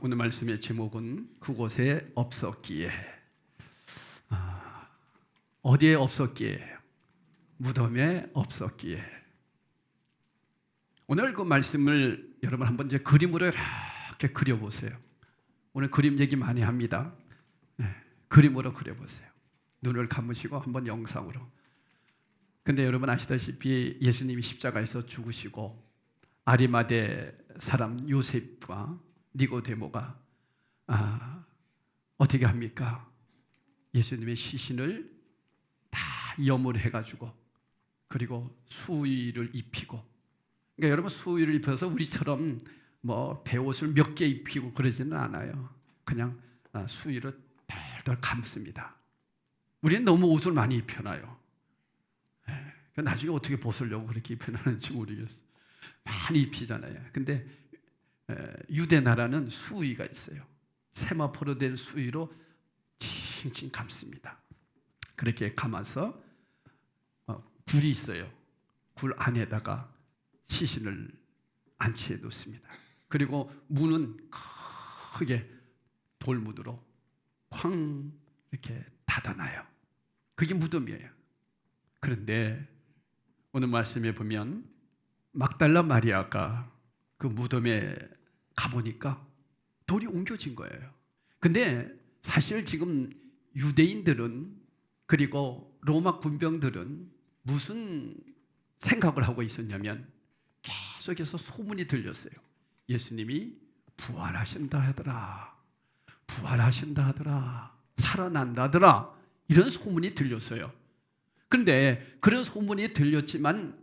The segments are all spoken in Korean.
오늘 말씀의 제목은 그곳에 없었기에. 어디에 없었기에? 무덤에 없었기에. 오늘 그 말씀을 여러분 한번 이제 그림으로 이렇게 그려보세요. 오늘 그림 얘기 많이 합니다. 그림으로 그려보세요. 눈을 감으시고 한번 영상으로. 근데 여러분 아시다시피 예수님이 십자가에서 죽으시고 아리마대 사람 요셉과 니고데모가 어떻게 합니까? 예수님의 시신을 다 염을 해가지고 그리고 수의를 입히고, 그러니까 여러분 수의를 입혀서 우리처럼 뭐 배옷을 몇 개 입히고 그러지는 않아요. 그냥 수의를 덜덜 감습니다. 우리는 너무 옷을 많이 입혀놔요. 나중에 어떻게 벗으려고 그렇게 입혀놨는지 모르겠어요. 많이 입히잖아요. 근데 유대 나라는 수의가 있어요. 세마포로 된 수의로 칭칭 감습니다. 그렇게 감아서 굴이 있어요. 굴 안에다가 시신을 안치해 놓습니다. 그리고 문은 크게 돌무드로 쾅 이렇게 닫아놔요. 그게 무덤이에요. 그런데 오늘 말씀에 보면 막달라 마리아가 그 무덤에 가보니까 돌이 옮겨진 거예요. 근데 사실 지금 유대인들은 그리고 로마 군병들은 무슨 생각을 하고 있었냐면 계속해서 소문이 들렸어요. 예수님이 부활하신다 하더라. 부활하신다 하더라. 살아난다 하더라. 이런 소문이 들렸어요. 그런데 그런 소문이 들렸지만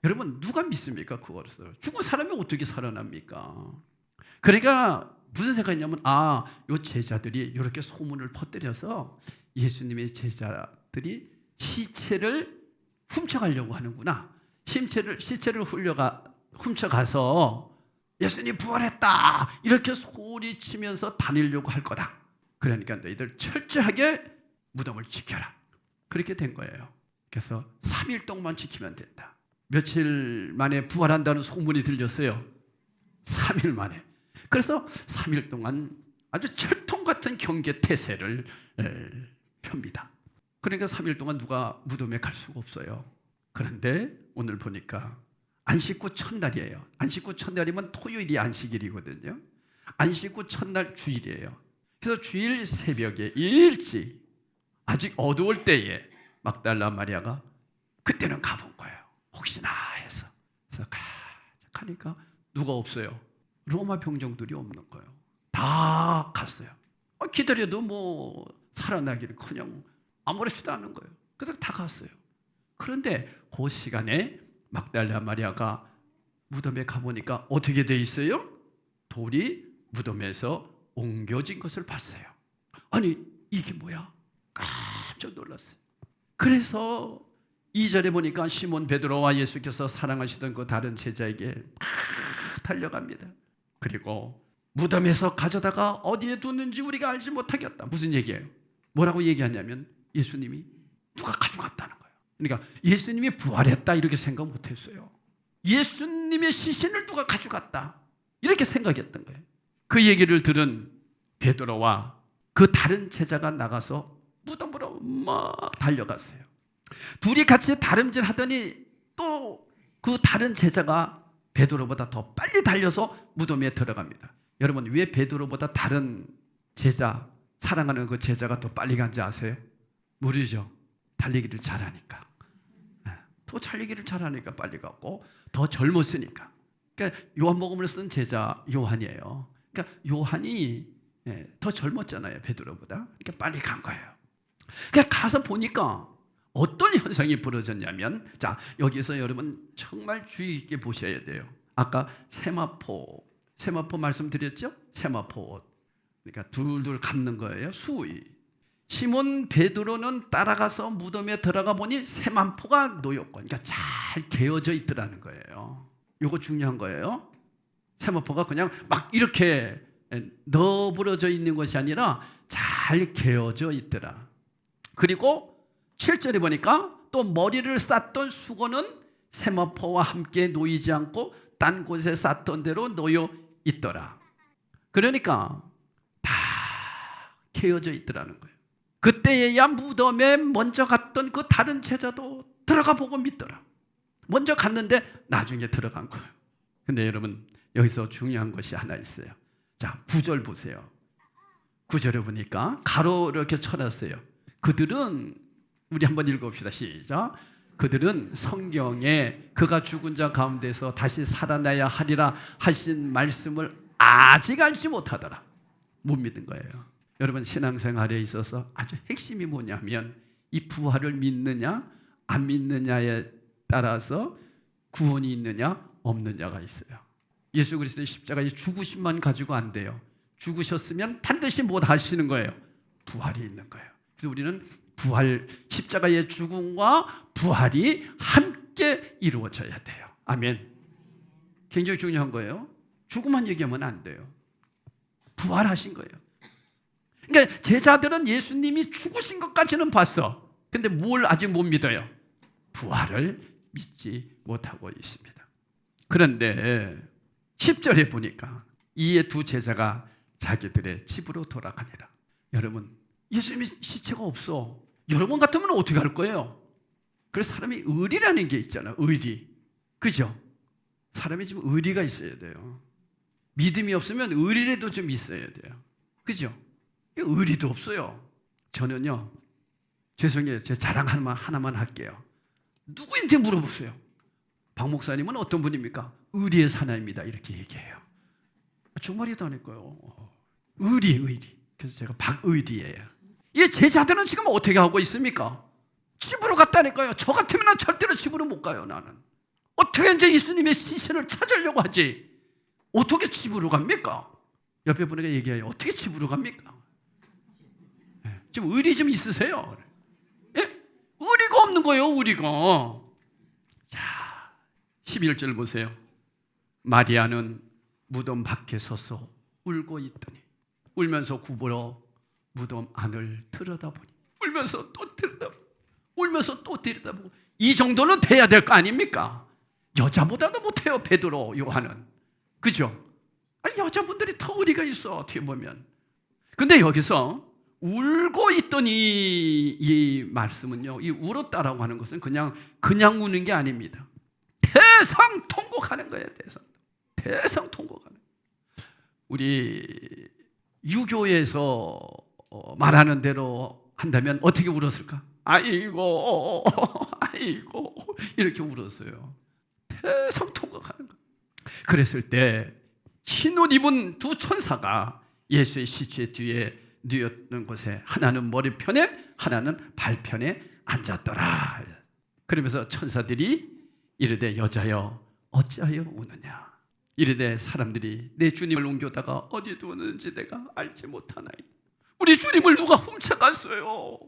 여러분 누가 믿습니까? 그것을 죽은 사람이 어떻게 살아납니까? 그러니까 무슨 생각이냐면 요 제자들이 이렇게 소문을 퍼뜨려서 예수님의 제자들이 시체를 훔쳐가려고 하는구나. 시체를 훔쳐가서 예수님 부활했다 이렇게 소리치면서 다니려고 할 거다. 그러니까 너희들 철저하게 무덤을 지켜라. 그렇게 된 거예요. 그래서 3일 동안 지키면 된다. 며칠 만에 부활한다는 소문이 들렸어요. 3일 만에. 그래서 3일 동안 아주 철통 같은 경계 태세를 펴니다. 그러니까 3일 동안 누가 무덤에 갈 수가 없어요. 그런데 오늘 보니까 안식구 첫날이에요. 안식구 첫날이면 토요일이 안식일이거든요. 안식구 첫날 주일이에요. 그래서 주일 새벽에 일찍 아직 어두울 때에 막달라 마리아가 그때는 가본 거예요. 혹시나 해서. 그래서 가니까 누가 없어요. 로마 병정들이 없는 거예요. 다 갔어요. 기다려도 뭐 살아나기를커녕 아무렇지도 않은 거예요. 그래서 다 갔어요. 그런데 그 시간에 막달라 마리아가 무덤에 가보니까 어떻게 돼 있어요? 돌이 무덤에서 옮겨진 것을 봤어요. 아니 이게 뭐야? 깜짝 놀랐어요. 그래서 2절에 보니까 시몬 베드로와 예수께서 사랑하시던 그 다른 제자에게 막 달려갑니다. 그리고 무덤에서 가져다가 어디에 뒀는지 우리가 알지 못하겠다. 무슨 얘기예요? 뭐라고 얘기하냐면 예수님이 누가 가져갔다는 거예요. 그러니까 예수님이 부활했다 이렇게 생각 못했어요. 예수님의 시신을 누가 가져갔다 이렇게 생각했던 거예요. 그 얘기를 들은 베드로와 그 다른 제자가 나가서 무덤으로 막 달려갔어요. 둘이 같이 다름질 하더니 또 그 다른 제자가 베드로보다 더 빨리 달려서 무덤에 들어갑니다. 여러분 왜 베드로보다 다른 제자, 사랑하는 그 제자가 더 빨리 간지 아세요? 모르죠. 달리기를 잘하니까. 더 달리기를 잘하니까 빨리 갔고 더 젊었으니까. 그러니까 요한복음을 쓴 제자 요한이에요. 그러니까 요한이 더 젊었잖아요, 베드로보다. 그러니까 빨리 간 거예요. 그러니까 가서 보니까 어떤 현상이 벌어졌냐면, 자 여기서 여러분 정말 주의 있게 보셔야 돼요. 아까 세마포 말씀드렸죠? 세마포 옷. 그러니까 둘둘 감는 거예요. 수의. 시몬 베드로는 따라가서 무덤에 들어가 보니 세마포가 놓였고, 그러니까 잘 개어져 있더라는 거예요. 이거 중요한 거예요. 세마포가 그냥 막 이렇게 너부러져 있는 것이 아니라 잘 개어져 있더라. 그리고 7절에 보니까 또 머리를 쌌던 수건은 세마포와 함께 놓이지 않고 딴 곳에 쌌던 대로 놓여 있더라. 그러니까 다 개어져 있더라는 거예요. 그때에야 무덤에 먼저 갔던 그 다른 제자도 들어가 보고 믿더라. 먼저 갔는데 나중에 들어간 거예요. 근데 여러분, 여기서 중요한 것이 하나 있어요. 자, 9절 보세요. 9절에 보니까 가로 이렇게 쳐놨어요. 그들은, 우리 한번 읽어봅시다. 시작. 그들은 성경에 그가 죽은 자 가운데서 다시 살아나야 하리라 하신 말씀을 아직 알지 못하더라. 못 믿은 거예요. 여러분, 신앙생활에 있어서 아주 핵심이 뭐냐면 이 부활을 믿느냐 안 믿느냐에 따라서 구원이 있느냐 없느냐가 있어요. 예수 그리스도의 십자가의 죽으심만 가지고 안 돼요. 죽으셨으면 반드시 못 하시는 거예요. 부활이 있는 거예요. 그래서 우리는 부활, 십자가의 죽음과 부활이 함께 이루어져야 돼요. 아멘. 굉장히 중요한 거예요. 죽음만 얘기하면 안 돼요. 부활하신 거예요. 그러니까 제자들은 예수님이 죽으신 것까지는 봤어. 근데 뭘 아직 못 믿어요? 부활을 믿지 못하고 있습니다. 그런데 10절에 보니까 이에 두 제자가 자기들의 집으로 돌아가니라. 여러분, 예수님이 시체가 없어. 여러분 같으면 어떻게 할 거예요? 그래서 사람이 의리라는 게 있잖아요. 의리. 그죠? 사람이 좀 의리가 있어야 돼요. 믿음이 없으면 의리라도 좀 있어야 돼요. 그죠? 의리도 없어요. 저는요, 죄송해요. 제 자랑 하나만 할게요. 누구인지 물어보세요. 박 목사님은 어떤 분입니까? 의리의 사나입니다. 이렇게 얘기해요. 정말이도 아닐까요? 의리. 그래서 제가 박의리예요. 이 제자들은 지금 어떻게 하고 있습니까? 집으로 갔다니까요. 저 같으면 절대로 집으로 못 가요. 나는 어떻게 이제 예수님의 시신을 찾으려고 하지? 어떻게 집으로 갑니까? 옆에 분에게 얘기해요. 어떻게 집으로 갑니까? 지금 의리 좀 있으세요? 예? 의리가 없는 거예요. 의리가. 자, 11절 보세요. 마리아는 무덤 밖에 서서 울고 있더니 울면서 굽으러 무덤 안을 들여다보니 울면서 또 들여다보고 이 정도는 돼야 될 거 아닙니까? 여자보다도 못해요. 베드로, 요한은. 그죠? 아니, 여자분들이 더 의리가 있어. 어떻게 보면. 근데 여기서 울고 있더니 이 말씀은요, 이 울었다라고 하는 것은 그냥 우는 게 아닙니다. 대성통곡하는 거예요. 대성통곡하는. 우리 유교에서 말하는 대로 한다면 어떻게 울었을까? 아이고 이렇게 울었어요. 대성통곡하는 거. 그랬을 때 흰옷 입은 두 천사가 예수의 시체 뒤에 누웠던 곳에 하나는 머리편에 하나는 발편에 앉았더라. 그러면서 천사들이 이르되 여자여 어찌하여 우느냐. 이르되 사람들이 내 주님을 옮겨다가 어디에 두었는지 내가 알지 못하나이다. 우리 주님을 누가 훔쳐갔어요.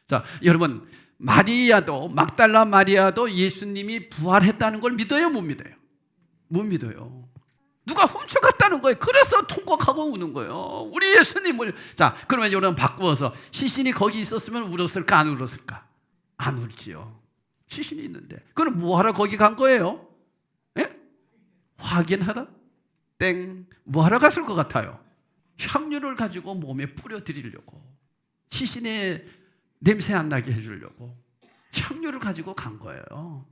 자, 여러분, 마리아도, 막달라 마리아도 예수님이 부활했다는 걸 믿어요? 못 믿어요? 못 믿어요. 누가 훔쳐갔다는 거예요. 그래서 통곡하고 우는 거예요. 우리 예수님을. 자, 그러면 여러분 바꾸어서 시신이 거기 있었으면 울었을까 안 울었을까? 안 울지요. 시신이 있는데. 그럼 뭐하러 거기 간 거예요? 예? 확인하라? 땡. 뭐하러 갔을 것 같아요? 향유를 가지고 몸에 뿌려드리려고. 시신의 냄새 안 나게 해주려고 향유를 가지고 간 거예요.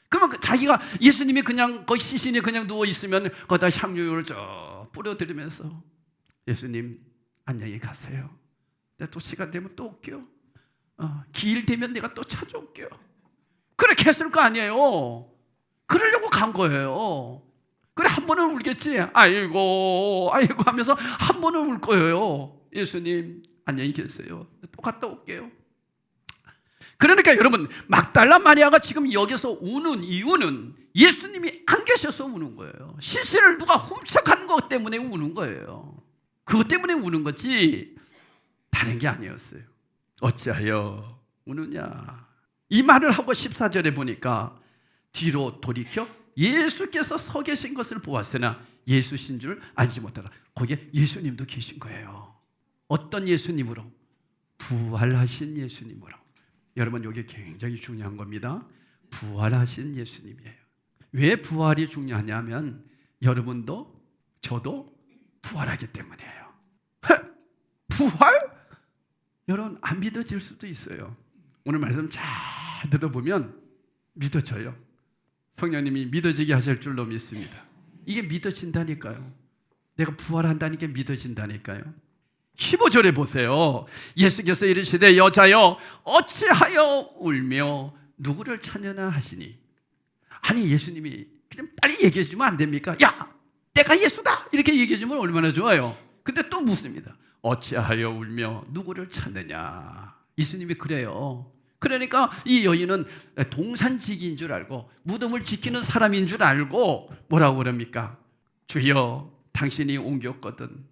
그러면 자기가, 예수님이 그냥 거기 시신에 그냥 누워 있으면 거기다 향유를 쭉 뿌려드리면서 예수님 안녕히 가세요. 내가 또 시간 되면 또 올게요. 기일 되면 내가 또 찾아올게요. 그렇게 했을 거 아니에요. 그러려고 간 거예요. 그래, 한 번은 울겠지. 아이고 하면서 한 번은 울 거예요. 예수님 안녕히 계세요. 또 갔다 올게요. 그러니까 여러분, 막달라 마리아가 지금 여기서 우는 이유는 예수님이 안 계셔서 우는 거예요. 시신을 누가 훔쳐간 것 때문에 우는 거예요. 그것 때문에 우는 거지 다른 게 아니었어요. 어찌하여 우느냐. 이 말을 하고 14절에 보니까 뒤로 돌이켜 예수께서 서 계신 것을 보았으나 예수신 줄 알지 못하라. 거기에 예수님도 계신 거예요. 어떤 예수님으로? 부활하신 예수님으로. 여러분, 이게 굉장히 중요한 겁니다. 부활하신 예수님이에요. 왜 부활이 중요하냐면 여러분도 저도 부활하기 때문이에요. 부활? 여러분 안 믿어질 수도 있어요. 오늘 말씀 잘 들어보면 믿어져요. 성령님이 믿어지게 하실 줄로 믿습니다. 이게 믿어진다니까요. 내가 부활한다니까 믿어진다니까요. 15절에 보세요. 예수께서 이르시되 여자여 어찌하여 울며 누구를 찾느냐 하시니. 아니 예수님이 그냥 빨리 얘기해 주면 안 됩니까? 야 내가 예수다 이렇게 얘기해 주면 얼마나 좋아요. 근데 또 묻습니다. 어찌하여 울며 누구를 찾느냐. 예수님이 그래요. 그러니까 이 여인은 동산지기인 줄 알고 무덤을 지키는 사람인 줄 알고 뭐라고 그럽니까? 주여 당신이 옮겼거든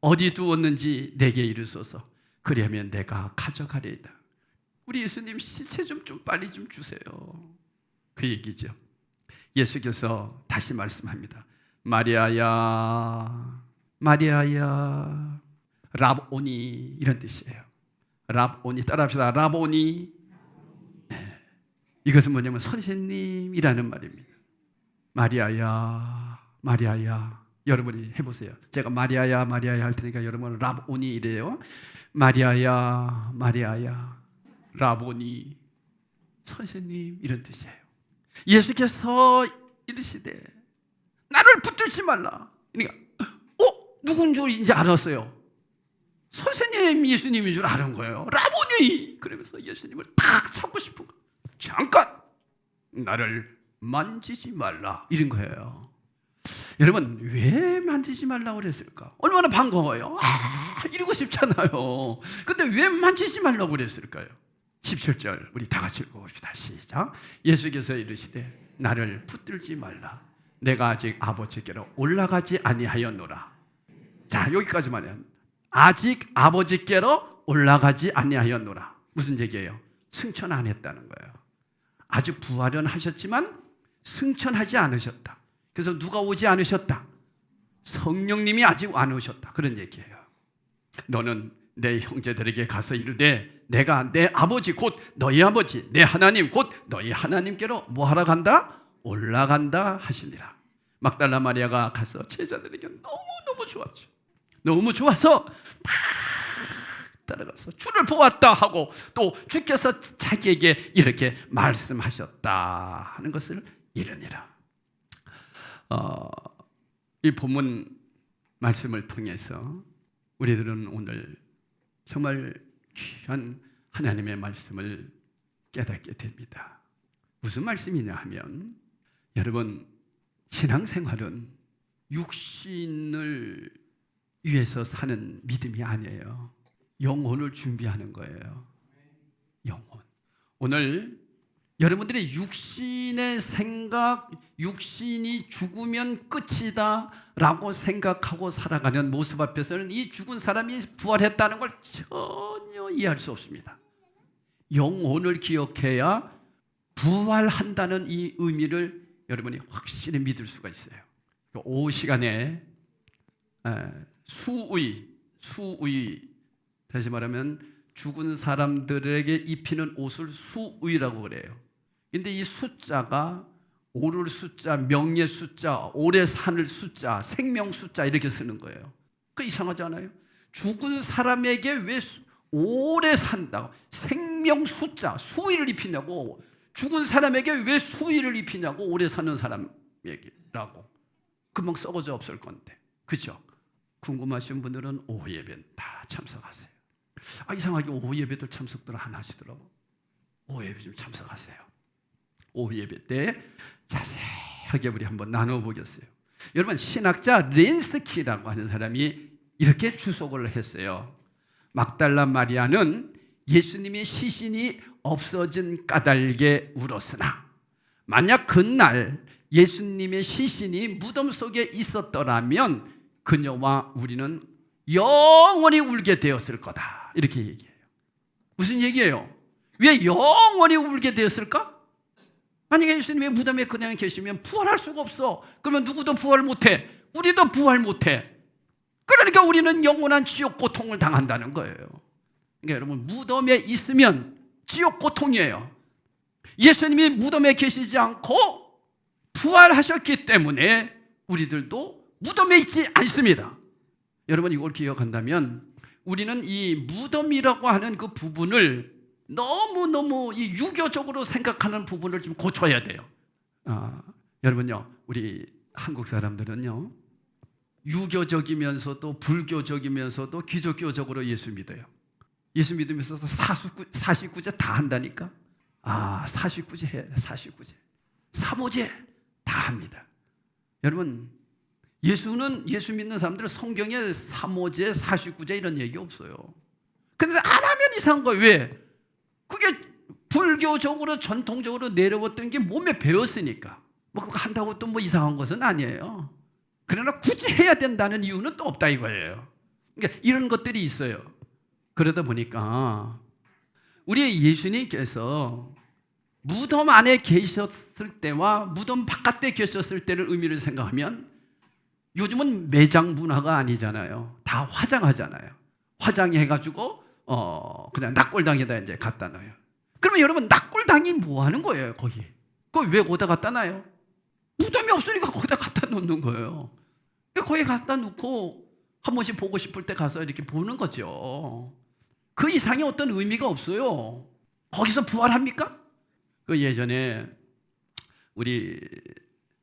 어디 두었는지 내게 이르소서. 그러면 내가 가져가리이다. 우리 예수님 시체 좀 빨리 좀 주세요. 그 얘기죠. 예수께서 다시 말씀합니다. 마리아야 마리아야. 라보니 이런 뜻이에요. 라보니 따라합시다. 라보니. 네. 이것은 뭐냐면 선생님이라는 말입니다. 마리아야 마리아야. 여러분이 해보세요. 제가 마리아야 마리아야 할 테니까 여러분은 라보니 이래요. 마리아야 마리아야. 라보니 선생님 이런 뜻이에요. 예수께서 이르시되 나를 붙들지 말라. 그러니까 누군 줄 이제 알았어요. 선생님 예수님인 줄 아는 거예요. 라보니. 그러면서 예수님을 탁 잡고 싶은 거예요. 잠깐 나를 만지지 말라 이런 거예요. 여러분 왜 만지지 말라고 그랬을까? 얼마나 반가워요. 이러고 싶잖아요. 근데 왜 만지지 말라고 그랬을까요? 17절 우리 다 같이 읽어봅시다. 시작. 예수께서 이르시되 나를 붙들지 말라. 내가 아직 아버지께로 올라가지 아니하였노라. 자 여기까지만 해요. 아직 아버지께로 올라가지 아니하였노라. 무슨 얘기예요? 승천 안 했다는 거예요. 아주 부활은 하셨지만 승천하지 않으셨다. 그래서 누가 오지 않으셨다? 성령님이 아직 안 오셨다. 그런 얘기예요. 너는 내 형제들에게 가서 이르되 내가 내 아버지 곧 너희 아버지 내 하나님 곧 너희 하나님께로 뭐하러 간다? 올라간다 하시니라. 막달라 마리아가 가서 제자들에게 너무너무 좋았죠. 너무 좋아서 막 따라가서 주를 보았다 하고 또 주께서 자기에게 이렇게 말씀하셨다 하는 것을 이르니라. 이 본문 말씀을 통해서 우리들은 오늘 정말 귀한 하나님의 말씀을 깨닫게 됩니다. 무슨 말씀이냐 하면 여러분 신앙생활은 육신을 위해서 사는 믿음이 아니에요. 영혼을 준비하는 거예요. 영혼. 오늘 여러분들의 육신의 생각, 육신이 죽으면 끝이다 라고 생각하고 살아가는 모습 앞에서는 이 죽은 사람이 부활했다는 걸 전혀 이해할 수 없습니다. 영혼을 기억해야 부활한다는 이 의미를 여러분이 확실히 믿을 수가 있어요. 오후 시간에 수의, 다시 말하면 죽은 사람들에게 입히는 옷을 수의라고 그래요. 근데 이 숫자가 오를 숫자, 명예 숫자, 오래 사는 숫자, 생명 숫자 이렇게 쓰는 거예요. 그 이상하지 않아요? 죽은 사람에게 왜 오래 산다고 생명 숫자, 수의를 입히냐고. 죽은 사람에게 왜 수의를 입히냐고. 오래 사는 사람에게라고. 금방 썩어져 없을 건데. 그죠? 궁금하신 분들은 오후 예배는 다 참석하세요. 이상하게 오후 예배들 참석들 안 하시더라고. 오후 예배 좀 참석하세요. 오후 예배 때 자세하게 우리 한번 나눠보겠어요. 여러분 신학자 렌스키라고 하는 사람이 이렇게 주석을 했어요. 막달라 마리아는 예수님의 시신이 없어진 까닭에 울었으나 만약 그날 예수님의 시신이 무덤 속에 있었더라면 그녀와 우리는 영원히 울게 되었을 거다. 이렇게 얘기해요. 무슨 얘기예요? 왜 영원히 울게 되었을까? 만약에 예수님이 무덤에 그냥 계시면 부활할 수가 없어. 그러면 누구도 부활 못해. 우리도 부활 못해. 그러니까 우리는 영원한 지옥 고통을 당한다는 거예요. 그러니까 여러분 무덤에 있으면 지옥 고통이에요. 예수님이 무덤에 계시지 않고 부활하셨기 때문에 우리들도 무덤에 있지 않습니다. 여러분 이걸 기억한다면 우리는 이 무덤이라고 하는 그 부분을 너무너무 이 유교적으로 생각하는 부분을 좀 고쳐야 돼요. 여러분요, 우리 한국 사람들은요, 유교적이면서도 불교적이면서도 기독교적으로 예수 믿어요. 예수 믿으면서 49제 다 한다니까. 49제 해야 돼. 49제. 사모제 다 합니다. 여러분, 예수 믿는 사람들은 성경에 사모제, 49제 이런 얘기 없어요. 근데 안 하면 이상한 거예요. 왜? 그게 불교적으로 전통적으로 내려왔던 게 몸에 배웠으니까. 뭐 그거 한다고 또 뭐 이상한 것은 아니에요. 그러나 굳이 해야 된다는 이유는 또 없다 이거예요. 그러니까 이런 것들이 있어요. 그러다 보니까 우리 예수님께서 무덤 안에 계셨을 때와 무덤 바깥에 계셨을 때를 의미를 생각하면 요즘은 매장 문화가 아니잖아요. 다 화장하잖아요. 화장해가지고 그냥 낙골당에다 이제 갖다 놔요. 그러면 여러분 낙골당이 뭐 하는 거예요, 거기? 그걸 왜 거기다 갖다 놔요? 무덤이 없으니까 거기다 갖다 놓는 거예요. 거기 갖다 놓고 한 번씩 보고 싶을 때 가서 이렇게 보는 거죠. 그 이상의 어떤 의미가 없어요. 거기서 부활합니까? 그 예전에 우리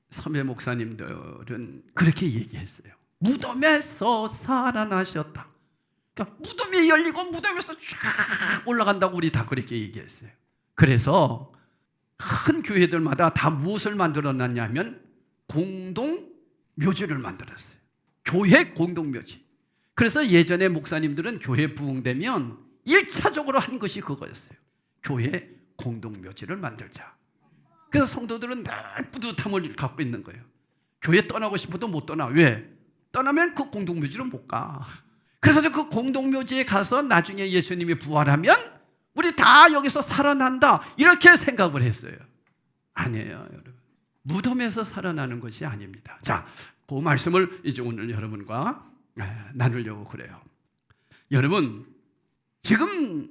선배 목사님들은 그렇게 얘기했어요. 무덤에서 살아나셨다. 그러니까 무덤이 열리고 무덤에서 쫙 올라간다고 우리 다 그렇게 얘기했어요. 그래서 큰 교회들마다 다 무엇을 만들어놨냐면 공동묘지를 만들었어요. 교회 공동묘지. 그래서 예전에 목사님들은 교회 부흥되면 1차적으로 한 것이 그거였어요. 교회 공동묘지를 만들자. 그래서 성도들은 늘 뿌듯함을 갖고 있는 거예요. 교회 떠나고 싶어도 못 떠나. 왜? 떠나면 그 공동묘지로 못 가. 그래서 그 공동묘지에 가서 나중에 예수님이 부활하면 우리 다 여기서 살아난다 이렇게 생각을 했어요. 아니에요, 여러분. 무덤에서 살아나는 것이 아닙니다. 자, 그 말씀을 이제 오늘 여러분과 나누려고 그래요. 여러분, 지금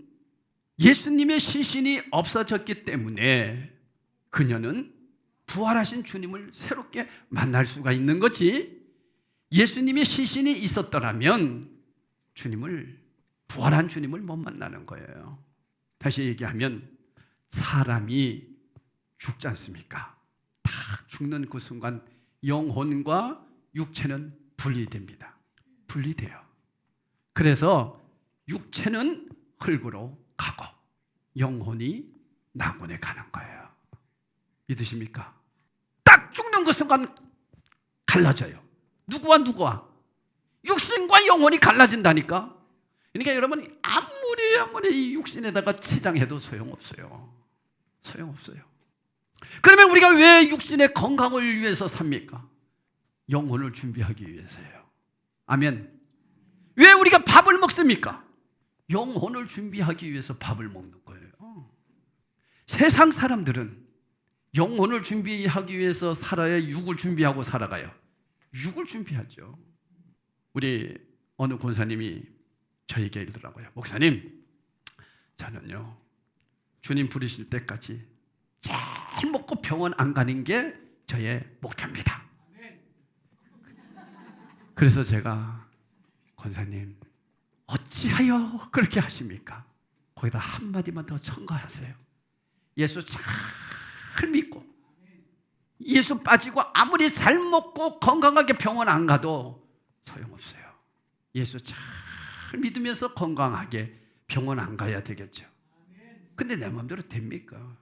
예수님의 시신이 없어졌기 때문에 그녀는 부활하신 주님을 새롭게 만날 수가 있는 거지, 예수님의 시신이 있었더라면 부활한 주님을 못 만나는 거예요. 다시 얘기하면 사람이 죽지 않습니까? 다 죽는 그 순간 영혼과 육체는 분리됩니다. 분리돼요. 그래서 육체는 흙으로 가고 영혼이 낙원에 가는 거예요. 믿으십니까? 딱 죽는 그 순간 갈라져요. 누구와? 육신과 영혼이 갈라진다니까. 그러니까 여러분 아무리 이 육신에다가 치장해도 소용없어요. 그러면 우리가 왜 육신의 건강을 위해서 삽니까? 영혼을 준비하기 위해서예요. 아멘. 왜 우리가 밥을 먹습니까? 영혼을 준비하기 위해서 밥을 먹는 거예요. 세상 사람들은 영혼을 준비하기 위해서 살아야 육을 준비하고 살아가요. 육을 준비하죠. 우리 어느 권사님이 저에게 이러더라고요. 목사님, 저는요 주님 부르실 때까지 잘 먹고 병원 안 가는 게 저의 목표입니다. 그래서 제가, 권사님 어찌하여 그렇게 하십니까? 거기다 한마디만 더 첨가하세요. 예수 잘 믿고 예수 빠지고 아무리 잘 먹고 건강하게 병원 안 가도 소용없어요. 예수 잘 믿으면서 건강하게 병원 안 가야 되겠죠. 근데 내 마음대로 됩니까?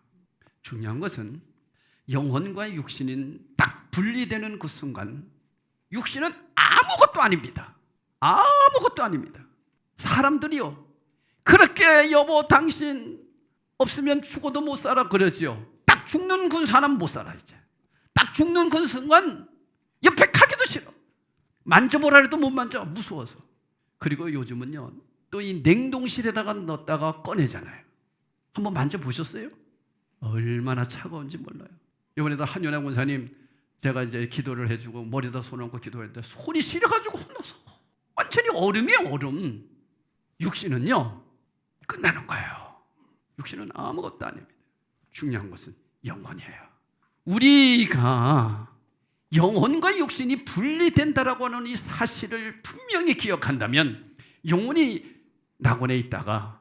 중요한 것은 영혼과 육신이 딱 분리되는 그 순간 육신은 아무것도 아닙니다. 아무것도 아닙니다. 사람들이요 그렇게 여보 당신 없으면 죽어도 못 살아 그러지요. 딱 죽는 그 사람 못 살아. 이제 딱 죽는 그 순간 옆에 가기도 싫어. 만져보라 해도 못 만져, 무서워서. 그리고 요즘은요 또 이 냉동실에다가 넣었다가 꺼내잖아요. 한번 만져보셨어요? 얼마나 차가운지 몰라요. 이번에도 한윤아 권사님 제가 이제 기도를 해주고 머리에다 손 얹고 기도했는데 손이 시려가지고 혼나서 완전히 얼음이에요, 얼음. 육신은요 끝나는 거예요. 육신은 아무것도 아닙니다. 중요한 것은 영혼이에요. 우리가 영혼과 육신이 분리된다라고 하는 이 사실을 분명히 기억한다면 영혼이 낙원에 있다가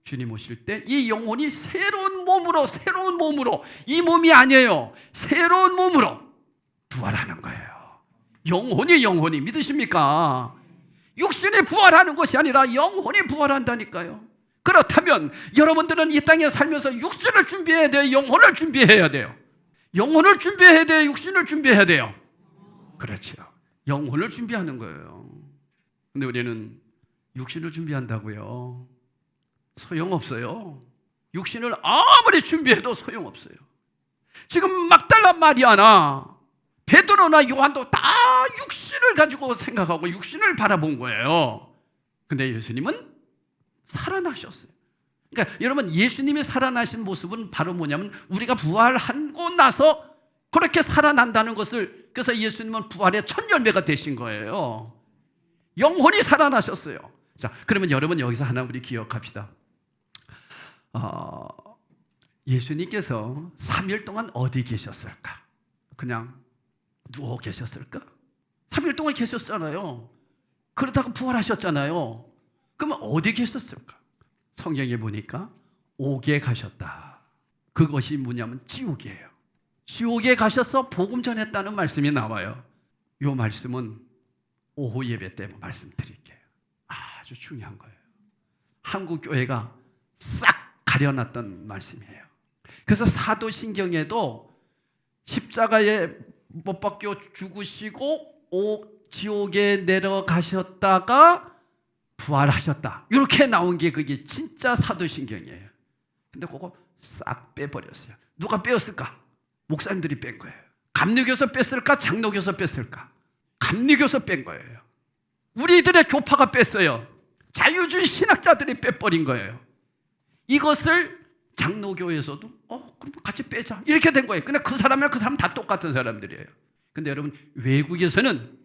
주님 오실 때 이 영혼이 새로운 몸으로 이 몸이 아니에요. 새로운 몸으로 부활하는 거예요. 영혼이 믿으십니까? 육신이 부활하는 것이 아니라 영혼이 부활한다니까요. 그렇다면 여러분들은 이 땅에 살면서 육신을 준비해야 돼요? 영혼을 준비해야 돼요? 영혼을 준비해야 돼요? 육신을 준비해야 돼요? 그렇죠. 영혼을 준비하는 거예요. 근데 우리는 육신을 준비한다고요. 소용없어요. 육신을 아무리 준비해도 소용없어요. 지금 막달라 마리아나 베드로나 요한도 다 육신을 가지고 생각하고 육신을 바라본 거예요. 근데 예수님은 살아나셨어요. 그러니까 여러분, 예수님이 살아나신 모습은 바로 뭐냐면 우리가 부활하고 나서 그렇게 살아난다는 것을, 그래서 예수님은 부활의 첫 열매가 되신 거예요. 영혼이 살아나셨어요. 자, 그러면 여러분 여기서 하나 우리 기억합시다. 예수님께서 3일 동안 어디 계셨을까? 그냥 누워 계셨을까? 3일 동안 계셨잖아요. 그러다가 부활하셨잖아요. 그러면 어디 계셨을까? 성경에 보니까 옥에 가셨다. 그것이 뭐냐면 지옥이에요. 지옥에 가셔서 복음 전했다는 말씀이 나와요. 이 말씀은 오후 예배 때 말씀드릴게요. 아주 중요한 거예요. 한국 교회가 싹 가려놨던 말씀이에요. 그래서 사도신경에도 십자가에 못 박혀 죽으시고 지옥에 내려가셨다가 부활하셨다, 이렇게 나온 게 그게 진짜 사도신경이에요. 근데 그거 싹 빼버렸어요. 누가 빼었을까? 목사님들이 뺀 거예요. 감리교에서 뺐을까? 장로교에서 뺐을까? 감리교에서 뺀 거예요. 우리들의 교파가 뺐어요. 자유주의 신학자들이 빼버린 거예요. 이것을 장로교에서도 그럼 같이 빼자, 이렇게 된 거예요. 근데 그 사람이랑 그 사람 다 똑같은 사람들이에요. 근데 여러분, 외국에서는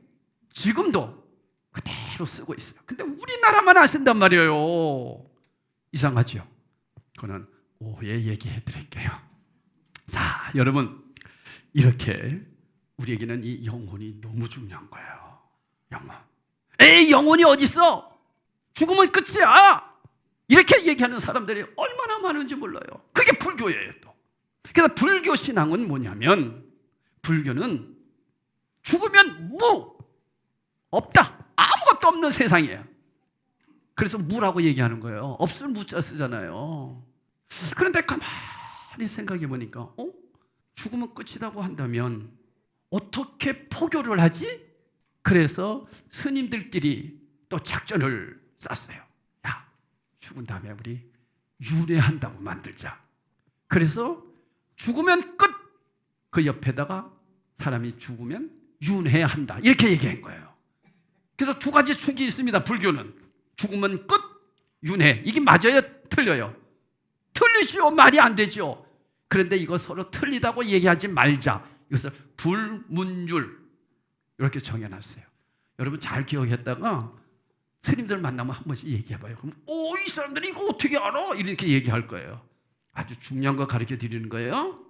지금도 그대로 쓰고 있어요. 근데 우리나라만 아신단 말이에요. 이상하죠? 그거는 오후에 얘기해 드릴게요. 자, 여러분, 이렇게 우리에게는 이 영혼이 너무 중요한 거예요. 영혼. 에이, 영혼이 어디 있어? 죽으면 끝이야. 이렇게 얘기하는 사람들이 얼마나 많은지 몰라요. 그게 불교예요, 또. 그래서 불교 신앙은 뭐냐면, 불교는 죽으면 없다. 아무것도 없는 세상이에요. 그래서 무라고 얘기하는 거예요. 없을 무자 쓰잖아요. 그런데 가만히 생각해 보니까 죽으면 끝이라고 한다면 어떻게 포교를 하지? 그래서 스님들끼리 또 작전을 짰어요. 야, 죽은 다음에 우리 윤회한다고 만들자. 그래서 죽으면 끝! 그 옆에다가 사람이 죽으면 윤회한다, 이렇게 얘기한 거예요. 그래서 두 가지 축이 있습니다. 불교는 죽으면 끝, 윤회. 이게 맞아요? 틀려요? 틀리지요. 말이 안 되죠. 그런데 이거 서로 틀리다고 얘기하지 말자. 이것을 불문율, 이렇게 정해놨어요. 여러분 잘 기억했다가 스님들 만나면 한 번씩 얘기해봐요. 그럼 이 사람들이 이거 어떻게 알아? 이렇게 얘기할 거예요. 아주 중요한 거 가르쳐 드리는 거예요.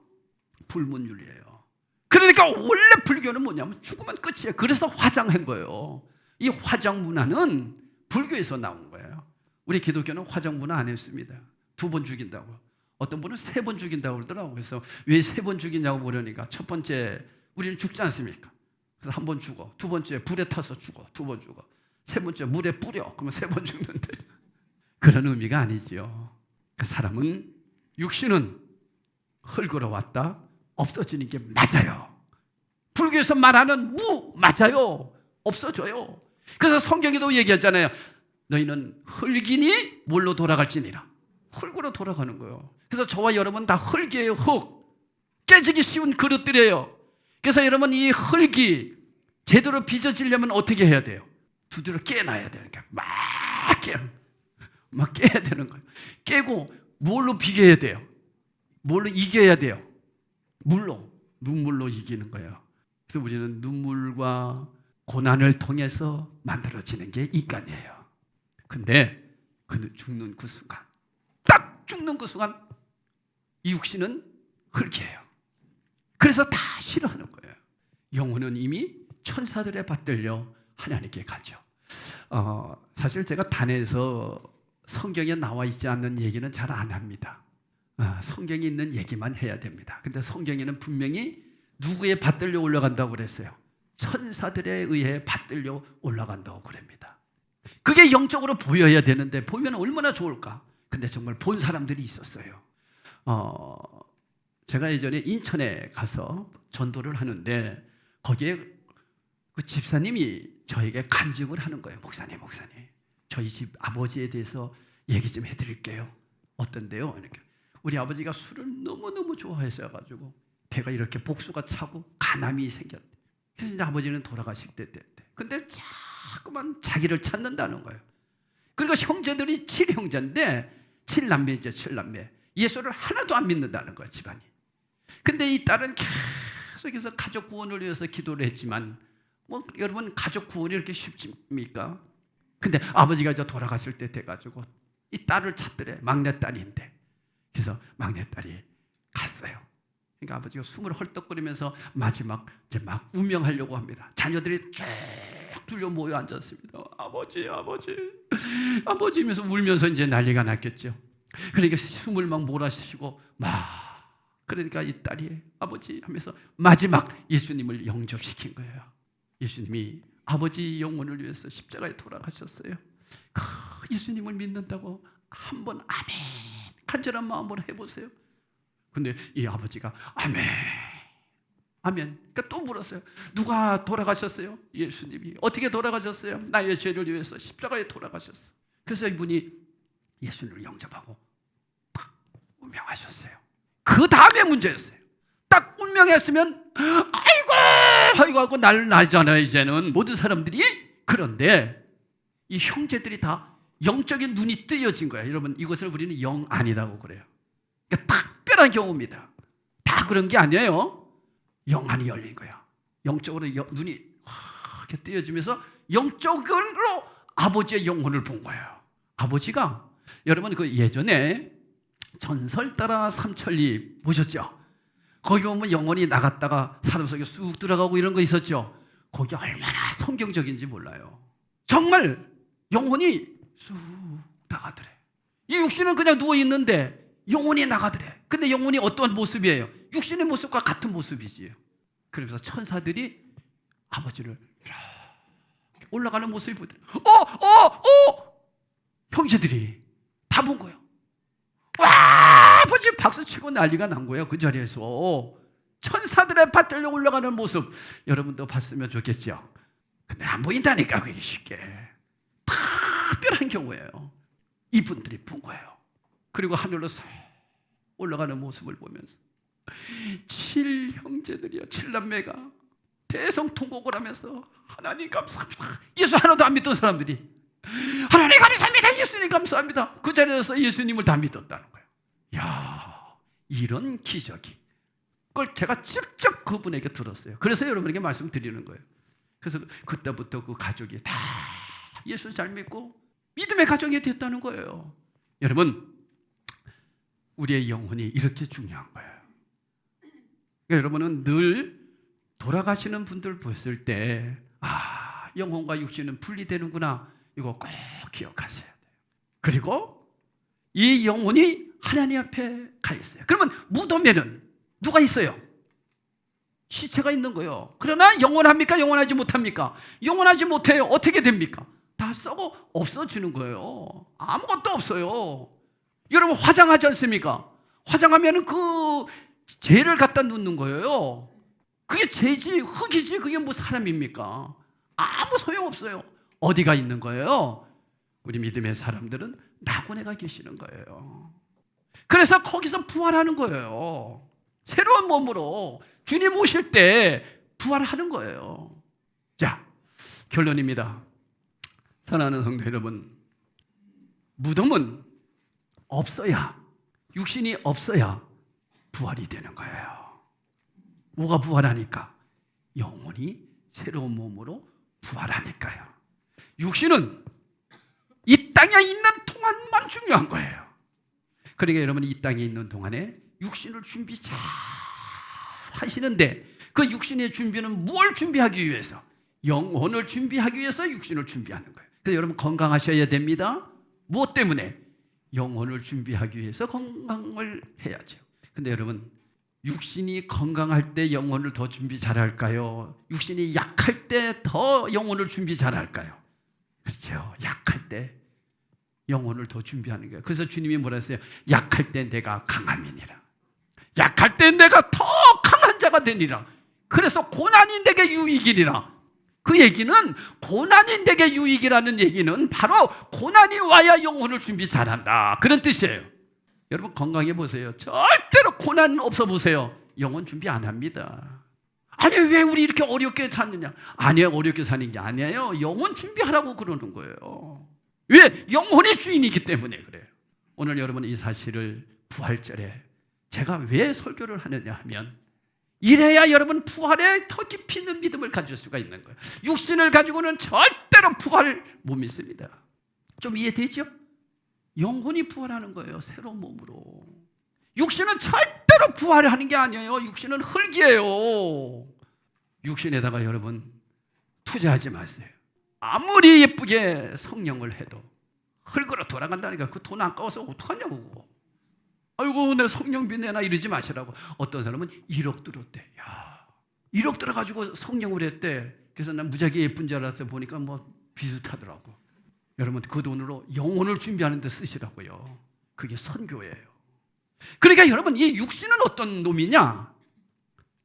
불문율이에요. 그러니까 원래 불교는 뭐냐면 죽으면 끝이에요. 그래서 화장한 거예요. 이 화장 문화는 불교에서 나온 거예요. 우리 기독교는 화장 문화 안 했습니다. 2번 죽인다고. 어떤 분은 3번 죽인다고 그러더라고요. 그래서 왜 3번 죽이냐고 물으니까 첫 번째 우리는 죽지 않습니까? 그래서 1번 죽어. 2번째 불에 타서 죽어. 2번 죽어. 3번째 물에 뿌려. 그러면 3번 죽는데. 그런 의미가 아니지요. 그 사람은, 육신은 흙으로 왔다 없어지는 게 맞아요. 불교에서 말하는 맞아요. 없어져요. 그래서 성경에도 얘기했잖아요. 너희는 흙이니 뭘로 돌아갈지니라. 흙으로 돌아가는 거예요. 그래서 저와 여러분 다 흙이에요. 흙. 깨지기 쉬운 그릇들이에요. 그래서 여러분, 이 흙이 제대로 빚어지려면 어떻게 해야 돼요? 두드려 깨놔야 돼요. 막 깨야 되는 거예요. 깨고 뭘로 비겨야 돼요? 뭘로 이겨야 돼요? 눈물로 이기는 거예요. 그래서 우리는 눈물과 고난을 통해서 만들어지는 게 인간이에요. 근데 죽는 그 순간, 딱 죽는 그 순간 이 육신은 흙이에요. 그래서 다 싫어하는 거예요. 영혼은 이미 천사들에 받들려 하나님께 가죠. 사실 제가 단에서 성경에 나와 있지 않는 얘기는 잘 안 합니다. 성경에 있는 얘기만 해야 됩니다. 근데 성경에는 분명히 누구에 받들려 올라간다고 그랬어요? 천사들에 의해 받들려 올라간다고 그럽니다. 그게 영적으로 보여야 되는데 보면 얼마나 좋을까? 근데 정말 본 사람들이 있었어요. 제가 예전에 인천에 가서 전도를 하는데 거기에 그 집사님이 저에게 간증을 하는 거예요. 목사님, 저희 집 아버지에 대해서 얘기 좀 해드릴게요. 어떤데요? 이렇게. 우리 아버지가 술을 너무너무 좋아했어가지고 배가 이렇게 복수가 차고 간암이 생겼대. 그래서 이제 아버지는 돌아가실 때 됐대. 근데 자꾸만 자기를 찾는다는 거예요. 그리고 형제들이 7형제인데 7남매죠, 7남매. 예수를 하나도 안 믿는다는 거예요, 집안이. 근데 이 딸은 계속해서 가족 구원을 위해서 기도를 했지만 여러분 가족 구원이 이렇게 쉽습니까? 근데 아버지가 이제 돌아가실 때 돼가지고 이 딸을 찾더래. 막내딸인데. 그래서 막내딸이 갔어요. 그러니까 아버지가 숨을 헐떡거리면서 마지막 이제 막 운명하려고 합니다. 자녀들이 쭉 둘려 모여 앉았습니다. 아버지 하면서 울면서 이제 난리가 났겠죠. 그러니까 숨을 막 몰아쉬고 그러니까 이 딸이 아버지 하면서 마지막 예수님을 영접시킨 거예요. 예수님이 아버지 영혼을 위해서 십자가에 돌아가셨어요. 예수님을 믿는다고 한번 아멘 간절한 마음으로 해보세요. 근데 이 아버지가 아멘 그러니까 또 물었어요. 누가 돌아가셨어요? 예수님이. 어떻게 돌아가셨어요? 나의 죄를 위해서 십자가에 돌아가셨어요. 그래서 이분이 예수님을 영접하고 딱 운명하셨어요. 그 다음에 문제였어요. 딱 운명했으면 아이고 하고 난리 나잖아요. 이제는 모든 사람들이. 그런데 이 형제들이 다 영적인 눈이 뜨여진 거예요. 여러분 이것을 우리는 영 아니라고 그래요. 그러니까 특별한 경우입니다. 다 그런 게 아니에요. 영안이 열린 거야. 영적으로 눈이 이렇게 뜨여지면서 영적으로 아버지의 영혼을 본 거예요. 아버지가 여러분 그 예전에 전설 따라 삼천리 보셨죠? 거기 보면 영혼이 나갔다가 사람 속에 쑥 들어가고 이런 거 있었죠? 거기 얼마나 성경적인지 몰라요. 정말 영혼이 쑥 나가더래. 이 육신은 그냥 누워있는데 영혼이 나가더래. 근데 영혼이 어떤 모습이에요? 육신의 모습과 같은 모습이지요. 그러면서 천사들이 아버지를 이렇게 올라가는 모습이 보더래. 형제들이 다 본 거예요. 와! 아버지 박수 치고 난리가 난 거예요. 그 자리에서. 천사들의 받들려 올라가는 모습 여러분도 봤으면 좋겠죠. 근데 안 보인다니까 그게 쉽게. 특별한 경우예요. 이분들이 본 거예요. 그리고 하늘로 올라가는 모습을 보면서 7형제들이요 7남매가 대성통곡을 하면서 하나님 감사합니다. 예수 하나도 안 믿던 사람들이 하나님 감사합니다. 예수님 감사합니다. 그 자리에서 예수님을 다 믿었다는 거예요. 이야, 이런 기적이 그걸 제가 직접 그분에게 들었어요. 그래서 여러분에게 말씀드리는 거예요. 그래서 그때부터 그 가족이 다 예수 잘 믿고 믿음의 가정이 됐다는 거예요. 여러분 우리의 영혼이 이렇게 중요한 거예요. 그러니까 여러분은 늘 돌아가시는 분들 보셨을 때 영혼과 육신은 분리되는구나 이거 꼭 기억하셔야 돼요. 그리고 이 영혼이 하나님 앞에 가 있어요. 그러면 무덤에는 누가 있어요? 시체가 있는 거예요. 그러나 영원합니까? 영원하지 못합니까? 영원하지 못해요. 어떻게 됩니까? 다 썩어 없어지는 거예요. 아무것도 없어요. 여러분 화장하지 않습니까? 화장하면 그 죄를 갖다 놓는 거예요. 그게 죄지 흙이지 그게 뭐 사람입니까? 아무 소용없어요. 어디가 있는 거예요? 우리 믿음의 사람들은 낙원에가 계시는 거예요. 그래서 거기서 부활하는 거예요. 새로운 몸으로 주님 오실 때 부활하는 거예요. 자, 결론입니다. 사랑하는 성도 여러분, 무덤은 없어야, 육신이 없어야 부활이 되는 거예요. 뭐가 부활하니까? 영혼이 새로운 몸으로 부활하니까요. 육신은 이 땅에 있는 동안만 중요한 거예요. 그러니까 여러분이 이 땅에 있는 동안에 육신을 준비 잘 하시는데 그 육신의 준비는 뭘 준비하기 위해서? 영혼을 준비하기 위해서 육신을 준비하는 거예요. 그래서 여러분 건강하셔야 됩니다. 무엇 때문에? 영혼을 준비하기 위해서 건강을 해야죠. 근데 여러분, 육신이 건강할 때 영혼을 더 준비 잘할까요? 육신이 약할 때 더 영혼을 준비 잘할까요? 그렇죠. 약할 때 영혼을 더 준비하는 거예요. 그래서 주님이 뭐라 했어요? 약할 때 내가 강함이니라. 약할 때 내가 더 강한 자가 되니라. 그래서 고난이 내게 유익이니라. 그 얘기는, 고난이 내게 유익이라는 얘기는 바로 고난이 와야 영혼을 준비 잘한다, 그런 뜻이에요. 여러분 건강해 보세요. 절대로 고난 없어 보세요. 영혼 준비 안 합니다. 아니 왜 우리 이렇게 어렵게 사느냐? 아니에요, 어렵게 사는 게 아니에요. 영혼 준비하라고 그러는 거예요. 왜? 영혼의 주인이기 때문에 그래요. 오늘 여러분 이 사실을 부활절에 제가 왜 설교를 하느냐 하면, 이래야 여러분 부활에 더 깊이 있는 믿음을 가질 수가 있는 거예요. 육신을 가지고는 절대로 부활 못 믿습니다. 좀 이해되죠? 영혼이 부활하는 거예요. 새로운 몸으로. 육신은 절대로 부활하는 게 아니에요. 육신은 흙이에요. 육신에다가 여러분 투자하지 마세요. 아무리 예쁘게 성령을 해도 흙으로 돌아간다니까. 그 돈 아까워서 어떡하냐고 그거. 아이고 내 성령비 내나 이러지 마시라고. 어떤 사람은 1억 들었대. 야, 1억 들어가지고 성령을 했대. 그래서 난 무지하게 예쁜 줄 알았어. 보니까 뭐 비슷하더라고. 여러분 그 돈으로 영혼을 준비하는 데 쓰시라고요. 그게 선교예요. 그러니까 여러분 이 육신은 어떤 놈이냐?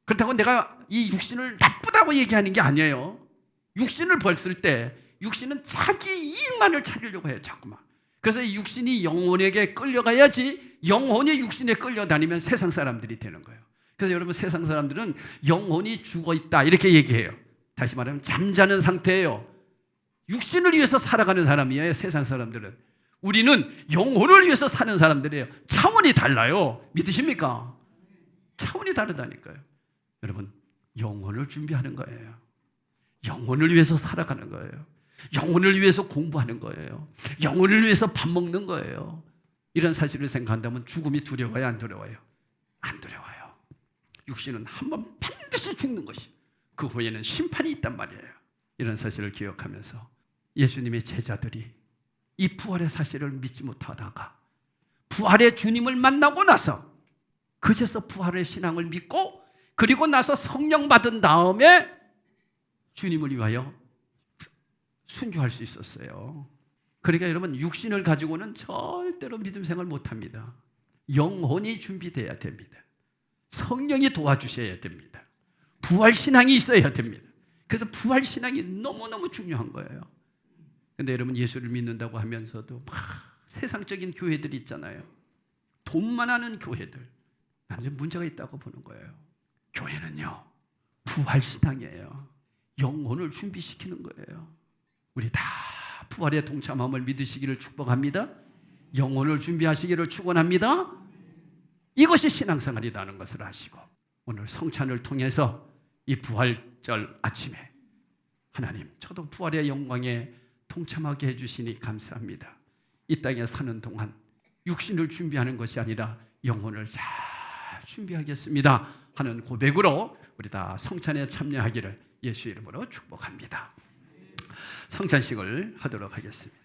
그렇다고 내가 이 육신을 나쁘다고 얘기하는 게 아니에요. 육신을 벌쓸 때 육신은 자기 이익만을 찾으려고 해요. 자꾸만. 그래서 이 육신이 영혼에게 끌려가야지, 영혼이 육신에 끌려다니면 세상 사람들이 되는 거예요. 그래서 여러분 세상 사람들은 영혼이 죽어있다 이렇게 얘기해요. 다시 말하면 잠자는 상태예요. 육신을 위해서 살아가는 사람이에요. 세상 사람들은. 우리는 영혼을 위해서 사는 사람들이에요. 차원이 달라요. 믿으십니까? 차원이 다르다니까요. 여러분 영혼을 준비하는 거예요. 영혼을 위해서 살아가는 거예요. 영혼을 위해서 공부하는 거예요. 영혼을 위해서 밥 먹는 거예요. 이런 사실을 생각한다면 죽음이 두려워요, 안 두려워요? 안 두려워요. 육신은 한번 반드시 죽는 것이, 그 후에는 심판이 있단 말이에요. 이런 사실을 기억하면서 예수님의 제자들이 이 부활의 사실을 믿지 못하다가 부활의 주님을 만나고 나서 그제서 부활의 신앙을 믿고, 그리고 나서 성령 받은 다음에 주님을 위하여 순교할 수 있었어요. 그러니까 여러분 육신을 가지고는 절대로 믿음 생활 못합니다. 영혼이 준비돼야 됩니다. 성령이 도와주셔야 됩니다. 부활신앙이 있어야 됩니다. 그래서 부활신앙이 너무너무 중요한 거예요. 근데 여러분 예수를 믿는다고 하면서도 막 세상적인 교회들 있잖아요. 돈만 하는 교회들. 나는 문제가 있다고 보는 거예요. 교회는요 부활신앙이에요. 영혼을 준비시키는 거예요. 우리 다 부활의 동참함을 믿으시기를 축복합니다. 영혼을 준비하시기를 축원합니다. 이것이 신앙생활이라는 것을 아시고 오늘 성찬을 통해서 이 부활절 아침에 하나님 저도 부활의 영광에 동참하게 해주시니 감사합니다. 이 땅에 사는 동안 육신을 준비하는 것이 아니라 영혼을 잘 준비하겠습니다 하는 고백으로 우리 다 성찬에 참여하기를 예수 이름으로 축복합니다. 성찬식을 하도록 하겠습니다.